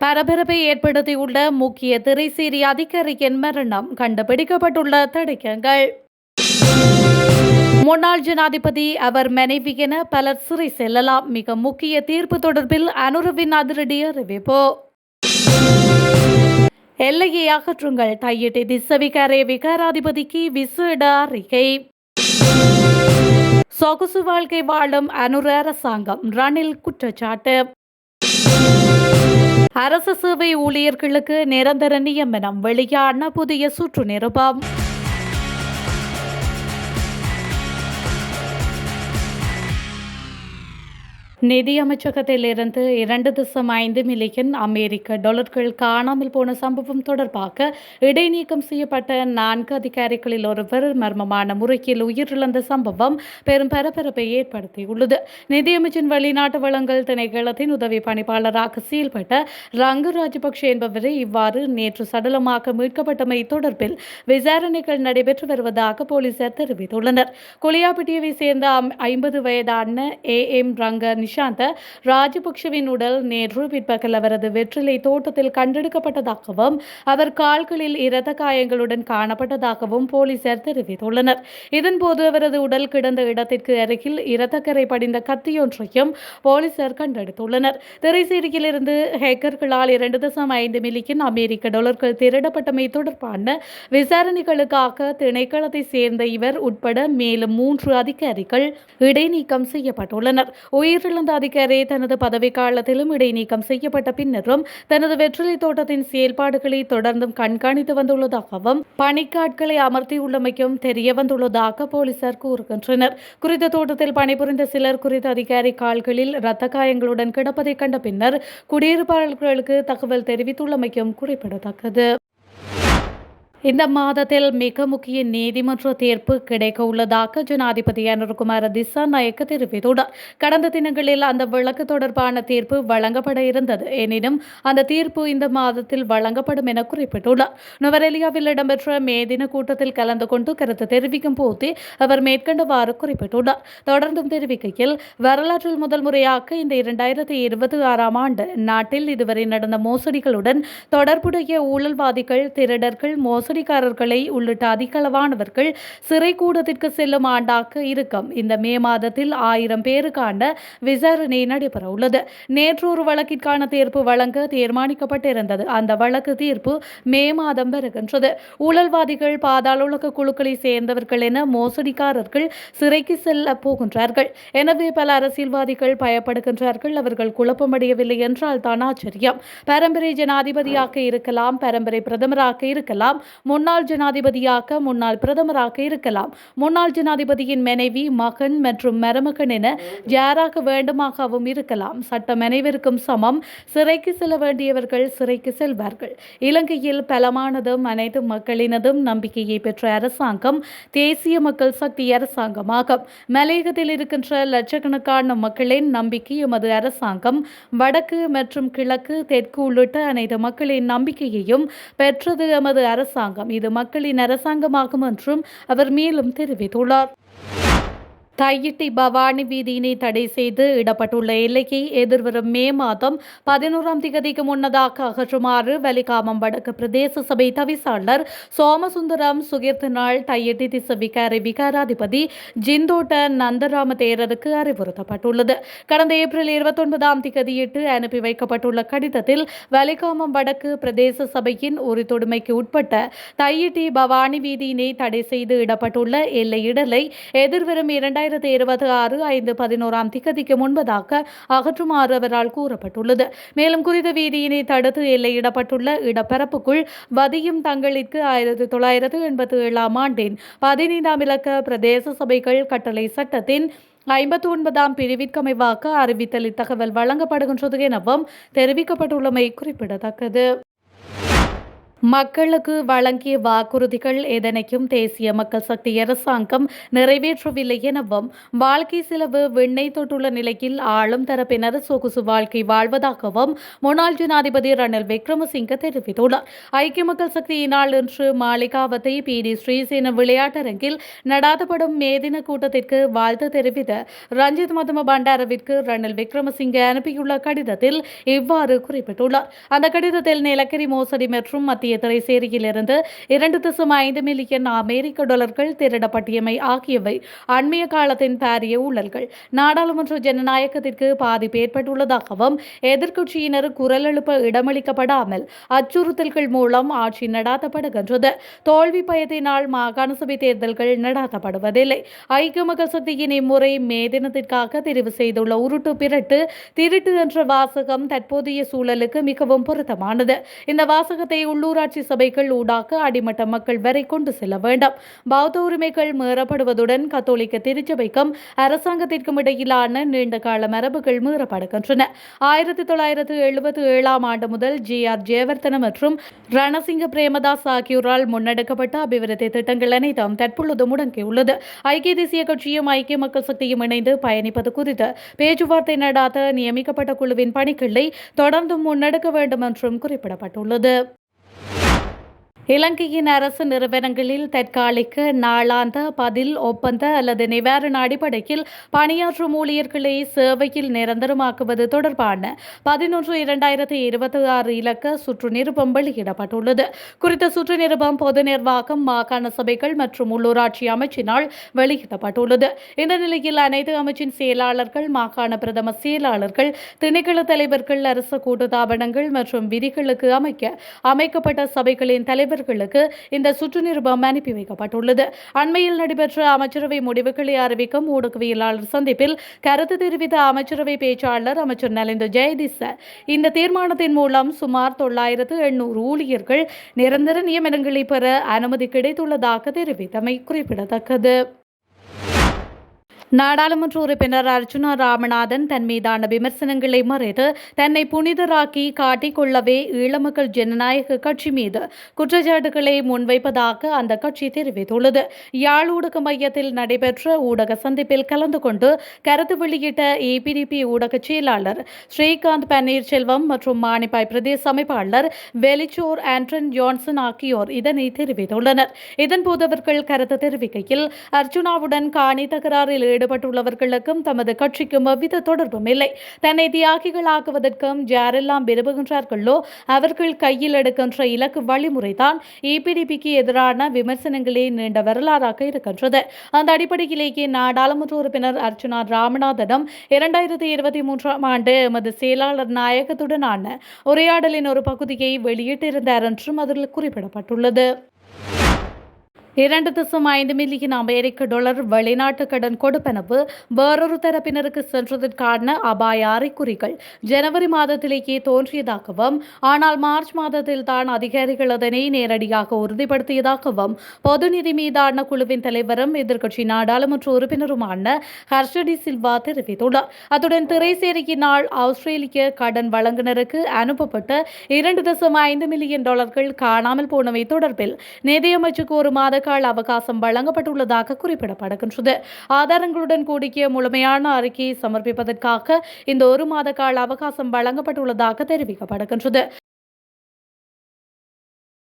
பரபரப்பை ஏற்படுத்தியுள்ள முக்கிய திரைசேரி அதிகாரியின் மரணம், கண்டுபிடிக்கப்பட்டுள்ள தடயங்கள். முன்னாள் ஜனாதிபதி, அவர் மனைவி என பலர் சிறை செல்லலாம். மிக முக்கிய தீர்ப்பு தொடர்பில் அனுரவின் அதிரடி அறிவிப்பு. எல்லையை அகற்றுங்கள், தையிட்டி திஸ்ஸவிகாரை விகாராதிபதிக்கு விசேட அறிக்கை. சொகுசு வாழ்க்கை வாழும் அனுர அரசாங்கம், ரணில் குற்றச்சாட்டு. அரசு சேவை ஊழியர்களுக்கு நிரந்தர நியமனம், வெளியான புதிய சுற்று நிருபம். நிதியமைச்சகத்தில் இருந்து 2.5 மில்லியன் அமெரிக்க டாலர்கள் காணாமல் போன சம்பவம் தொடர்பாக இடைநீக்கம் செய்யப்பட்ட 4 அதிகாரிகளில் ஒருவர் மர்மமான முறையில் உயிரிழந்த சம்பவம் பெரும் பரபரப்பை ஏற்படுத்தியுள்ளது. நிதியமைச்சின் வெளிநாட்டு வளங்கள் திணைக்களத்தின் உதவி பணிப்பாளராக செயல்பட்ட ரங்கு ராஜபக்ஷ என்பவரை இவ்வாறு நேற்று சடலமாக மீட்கப்பட்டமை தொடர்பில் விசாரணைகள் நடைபெற்று வருவதாக போலீசார் தெரிவித்துள்ளனர். குளியாப்பிட்டியவை சேர்ந்த 50 வயதான AM ரங்க நிஷாந்த ராஜபக்ஷவின் உடல் நேற்று பிற்பகல் அவரது வெற்றிலை தோட்டத்தில் கண்டெடுக்கப்பட்டதாகவும் அவர் கால்களில் இரத்த காயங்களுடன் காணப்பட்டதாகவும் போலீசார் தெரிவித்துள்ளனர். இதன்போது அவரது உடல் கிடந்த இடத்திற்கு அருகில் இரத்தக்கரை படிந்த கத்தியொன்றையும் போலீசார் கண்டெடுத்துள்ளனர். திரைசேரியிலிருந்து ஹேக்கர்களால் 2.5 மில்லியன் அமெரிக்க டாலர்கள் திருடப்பட்டமை தொடர்பான விசாரணைகளுக்காக திணைக்களத்தை சேர்ந்த இவர் உட்பட மேலும் 3 அதிகாரிகள் இடைநீக்கம் செய்யப்பட்டுள்ளனர். உயிரிழந்த அதிகாரி தனது பதவிக்காலத்திலும் இடைநீக்கம் செய்யப்பட்ட பின்னரும் தனது வெற்றிலை தோட்டத்தின் செயல்பாடுகளை தொடர்ந்தும் கண்காணித்து வந்துள்ளதாகவும் பணிக்காட்களை அமர்த்தியுள்ளமைக்கும் தெரிய வந்துள்ளதாக போலீசார் கூறுகின்றனர். குறித்த தோட்டத்தில் பணிபுரிந்த சிலர் குறித்த அதிகாரி கால்களில் இரத்த காயங்களுடன் கிடப்பதை கண்ட பின்னர் குடியிருப்பாளர்களுக்கு தகவல் தெரிவித்துள்ளமைக்கும் குறிப்பிடத்தக்கது. இந்த மாதத்தில் மிக முக்கிய நீதிமன்ற தீர்ப்பு கிடைக்க உள்ளதாக ஜனாதிபதி அனுரகுமார திசாநாயக்க தெரிவித்துள்ளார். கடந்த தினங்களில் அந்த வழக்கு தொடர்பான தீர்ப்பு வழங்கப்பட இருந்தது. எனினும் அந்த தீர்ப்பு இந்த மாதத்தில் வழங்கப்படும் என குறிப்பிட்டுள்ளார். நுவரெலியாவில் இடம்பெற்ற மே தின கூட்டத்தில் கலந்து கொண்டு கருத்து தெரிவிக்கும் போது அவர் மேற்கண்டவாறு குறிப்பிட்டுள்ளார். தொடர்ந்தும் தெரிவிக்கையில், வரலாற்றில் முதல் முறையாக இந்த 2026ஆம் ஆண்டு நாட்டில் இதுவரை நடந்த மோசடிகளுடன் தொடர்புடைய ஊழல்வாதிகள், திருடர்கள், மோசடிக்காரர்களை உள்ளிட்ட அதிகளவானவர்கள் சிறை கூடத்திற்கு செல்லும் ஆண்டாக இருக்கும். இந்த மே மாதத்தில் 1000 பேருக்கான விசாரணை நடைபெற உள்ளது. நேற்று ஒரு வழக்கிற்கான தீர்ப்பு வழங்க தீர்மானிக்கப்பட்டிருந்தது. அந்த வழக்கு தீர்ப்பு மே மாதம் வருகின்றது. ஊழல்வாதிகள், பாதாள உலக குழுக்களை சேர்ந்தவர்கள் என மோசடிக்காரர்கள் சிறைக்கு செல்ல போகின்றார்கள். எனவே பல அரசியல்வாதிகள் பயப்படுகின்றார்கள். அவர்கள் குழப்பமடையவில்லை என்றால் தான் ஆச்சரியம். பரம்பரை ஜனாதிபதியாக இருக்கலாம், பரம்பரை பிரதமராக இருக்கலாம், முன்னாள் ஜனாதிபதியாக, முன்னாள் பிரதமராக இருக்கலாம், முன்னாள் ஜனாதிபதியின் மனைவி, மகன் மற்றும் மருமகன் என யாராக வேண்டுமாகவும் இருக்கலாம். சட்டம் அனைவருக்கும் சமம். சிறைக்கு செல்ல வேண்டியவர்கள் சிறைக்கு செல்வார்கள். இலங்கையில் பலமானதும் அனைத்து மக்களினதும் நம்பிக்கையை பெற்ற அரசாங்கம் தேசிய மக்கள் சக்தி அரசாங்கமாகும். மலையகத்தில் இருக்கின்ற லட்சக்கணக்கான மக்களின் நம்பிக்கை எமது அரசாங்கம். வடக்கு மற்றும் கிழக்கு, தெற்கு உள்ளிட்ட அனைத்து மக்களின் நம்பிக்கையையும் பெற்றது எமது அரசாங்கம். இது மக்களின் அரசாங்கமாகும் என்றும் அவர் மேலும் தெரிவித்துள்ளார். தையிட்டி பவானி வீதியினை தடை செய்து இடப்பட்டுள்ள எல்லையை எதிர்வரும் மே மாதம் 11ஆம் திகதிக்கு முன்னதாக அகற்றுமாறு வலிகாமம் வடக்கு பிரதேச சபை தவிசாளர் சோமசுந்தரம் சுகீர்த்தனாள் தையிட்டி திஸ்ஸவிகாரை விகாராதிபதி ஜிந்தோட்ட நந்தராம தேரருக்கு அறிவுறுத்தப்பட்டுள்ளது. கடந்த ஏப்ரல் 29ஆம் திகதியிட்டு அனுப்பி வைக்கப்பட்டுள்ள கடிதத்தில் வலிகாமம் வடக்கு பிரதேச சபையின் உரித்தொடுமைக்கு உட்பட்ட தையிட்டி பவானி வீதியினை தடை செய்து இடப்பட்டுள்ள எல்லையிடலை எதிர்வரும் 2026 5/11ஆம் திகதிக்கு முன்பதாக அகற்றுமாறு அவரால் கூறப்பட்டுள்ளது. மேலும் குறித்த வீதியினை தடுத்து எல்லையிடப்பட்டுள்ள இடப்பரப்புக்குள் வதியும் தங்களுக்கு 1987ஆம் ஆண்டின் 15ஆம் இலக்க பிரதேச சபைகள் கட்டளை சட்டத்தின் 59ஆம் பிரிவிற்கமைவாக அறிவித்தல் இத்தகவல் வழங்கப்படுகின்றது எனவும் தெரிவிக்கப்பட்டுள்ளமை குறிப்பிடத்தக்கது. மக்களுக்கு வழங்கிய வாக்குறுதிகள் எதனையும் தேசிய மக்கள் சக்தி அரசாங்கம் நிறைவேற்றவில்லை எனவும் வாழ்க்கை செலவு விண்ணை தொட்டுள்ள நிலையில் ஆளும் தரப்பினர் சொகுசு வாழ்க்கை வாழ்வதாகவும் முன்னாள் ஜனாதிபதி ரணில் விக்ரமசிங்க தெரிவித்துள்ளார். ஐக்கிய மக்கள் சக்தியினால் இன்று மாளிகாவத்தை பி.டி. ஸ்ரீசேன விளையாட்டரங்கில் நடாத்தப்படும் மேதின கூட்டத்திற்கு வாழ்த்து தெரிவித்த ரஞ்சித் மதும பண்டாரவிற்கு ரணில் விக்ரமசிங்க அனுப்பியுள்ள கடிதத்தில் இவ்வாறு குறிப்பிட்டுள்ளார். அந்த கடிதத்தில் நிலக்கரி மோசடி மற்றும் மத்திய திரைசேரியிலிருந்து 2.5 மில்லியன் அமெரிக்க டாலர்கள் திருடப்பட்டியமை ஆகியவை அண்மைய காலத்தின் பாரிய ஊழல்கள். நாடாளுமன்ற ஜனநாயகத்திற்கு பாதிப்பு ஏற்பட்டுள்ளதாகவும் எதிர்க்கட்சியினர் குரல் எழுப்ப இடமளிக்கப்படாமல் அச்சுறுத்தல்கள் மூலம் ஆட்சி நடாத்தப்படுகின்றது. தோல்வி பயத்தினால் மாகாண சபை தேர்தல்கள் நடாத்தப்படுவதில்லை. ஐக்கிய மக்கள் சக்தியின் இம்முறை மே தினத்திற்காக தெரிவு செய்துள்ள உருட்டு பிரட்டு திருட்டு என்ற வாசகம் தற்போதைய சூழலுக்கு மிகவும் பொருத்தமானது. இந்த வாசகத்தை உள்ளூராட்சி சபைகள் ஊடாக அடிமட்ட மக்கள் வரை கொண்டு செல்ல வேண்டும். பௌத்த உரிமைகள் மீறப்படுவதுடன் கத்தோலிக்க திருச்சபைக்கும் அரசாங்கத்திற்கும் இடையிலான நீண்ட கால மரபுகள் மீறப்படுகின்றன. 1977 ஆண்டு முதல் ஜி.ஆர். ஜெயவர்தன மற்றும் ரணசிங்க பிரேமதாஸ் ஆகியோரால் முன்னெடுக்கப்பட்ட அபிவிருத்தி திட்டங்கள் அனைத்தும் தற்பொழுது முடங்கியுள்ளது. ஐக்கிய தேசிய கட்சியும் ஐக்கிய மக்கள் சக்தியும் இணைந்து பயணிப்பது குறித்து பேச்சுவார்த்தை நடாத்த நியமிக்கப்பட்ட குழுவின் பணிகளை தொடர்ந்து முன்னெடுக்க வேண்டும் என்றும் குறிப்பிடப்பட்டுள்ளது. இலங்கையின் அரசு நிறுவனங்களில் தற்காலிக நாளாந்த பதில் ஒப்பந்த அல்லது நிவாரண அடிப்படையில் பணியாற்றும் ஊழியர்களை சேவையில் நிரந்தரமாக்குவது தொடர்பான 11/2026 இலக்க சுற்று நிருபம் வெளியிடப்பட்டுள்ளது. குறித்த சுற்று நிருபம் பொது நிர்வாகம், மாகாண சபைகள் மற்றும் உள்ளூராட்சி அமைச்சினால் வெளியிடப்பட்டுள்ளது. இந்த நிலையில் அனைத்து அமைச்சின் செயலாளர்கள், மாகாண பிரதம செயலாளர்கள், திணைக்கள தலைவர்கள், அரசு கூட்டுத்தாபனங்கள் மற்றும் விதிகளுக்கு அமைக்கப்பட்ட சபைகளின் தலைவர் இந்த சுற்று நிருபம் அனுப்பி வைக்கப்பட்டுள்ளது. அண்மையில் நடைபெற்ற அமைச்சரவை முடிவுகளை அறிவிக்கும் ஊடகவியலாளர் சந்திப்பில் கருத்து தெரிவித்த அமைச்சரவை பேச்சாளர் அமைச்சர் நலிந்த ஜெயதிச இந்த தீர்மானத்தின் மூலம் சுமார் 9,800 ஊழியர்கள் நிரந்தர நியமனங்களை பெற அனுமதி கிடைத்துள்ளதாக தெரிவித்தமை குறிப்பிடத்தக்கது. நாடாளுமன்ற உறுப்பினர் அர்ச்சுனா ராமநாதன் தன் மீதான விமர்சனங்களை மறைத்து தன்னை புனிதராக்கி காட்டிக்கொள்ளவே ஈழமக்கள் ஜனநாயக கட்சி மீது குற்றச்சாட்டுகளை முன்வைப்பதாக அந்த கட்சி தெரிவித்துள்ளது. யாழ் ஊடக மையத்தில் நடைபெற்ற ஊடக சந்திப்பில் கலந்து கொண்டு கருத்து வெளியிட்ட ஏபிடிபி ஊடக செயலாளர் ஸ்ரீகாந்த் பன்னீர்செல்வம் மற்றும் மானிப்பாய் பிரதேச அமைப்பாளர் வெளிச்சோர் ஆண்டன் ஜான்சன் ஆகியோர் இதனை தெரிவித்துள்ளனர். இதன்போது அவர்கள் கருத்து தெரிவிக்கையில் அர்ச்சுனாவுடன் காணி தகராறில் ஈடுபட்டுள்ளவர்களுக்கும் தமது கட்சிக்கும் எவ்வித தொடர்பும் இல்லை. தன்னை தியாகிகளாக்குவதற்கும் யாரெல்லாம் விரும்புகின்றார்களோ அவர்கள் கையில் எடுக்கின்ற இலக்கு வழிமுறைதான் ஏபிடிபிக்கு எதிரான விமர்சனங்களே நீண்ட வரலாறாக இருக்கின்றது. அந்த அடிப்படையிலேயே நாடாளுமன்ற உறுப்பினர் அர்ச்சுனா ராமநாதனும் 2023 ஆண்டு எமது செயலாளர் நாயகத்துடனான உரையாடலின் ஒரு பகுதியை வெளியிட்டிருந்தார் என்றும் அதில் குறிப்பிடப்பட்டுள்ளது. 2.5 மில்லியன் அமெரிக்க டாலர் வெளிநாட்டு கடன் கொடுப்பனவு வேறொரு தரப்பினருக்கு சென்றதற்கான அபாய அறிகுறிகள் ஜனவரி மாதத்திலேயே தோன்றியதாகவும், ஆனால் மார்ச் மாதத்தில் தான் அதிகாரிகள் அதனை நேரடியாக உறுதிப்படுத்தியதாகவும் பொது நிதி மீதான குழுவின் தலைவரும் எதிர்க்கட்சி நாடாளுமன்ற உறுப்பினருமான ஹர்ஷடி சில்வா தெரிவித்துள்ளார். அத்துடன் திரைசேரியினால் ஆஸ்திரேலிய கடன் வழங்குனருக்கு அனுப்பப்பட்ட 2.5 மில்லியன் டாலர்கள் காணாமல் போனவை தொடர்பில் நிதியமைச்சுக்கு ஒரு மாத கால அவகாசம் வழங்கப்பட்டுள்ளதாக குறிப்பிடப்படுகின்றது. ஆதாரங்களுடன் கூடிய முழுமையான அறிக்கையை சமர்ப்பிப்பதற்காக இந்த ஒரு மாத கால அவகாசம் வழங்கப்பட்டுள்ளதாக தெரிவிக்கப்படுகின்றது.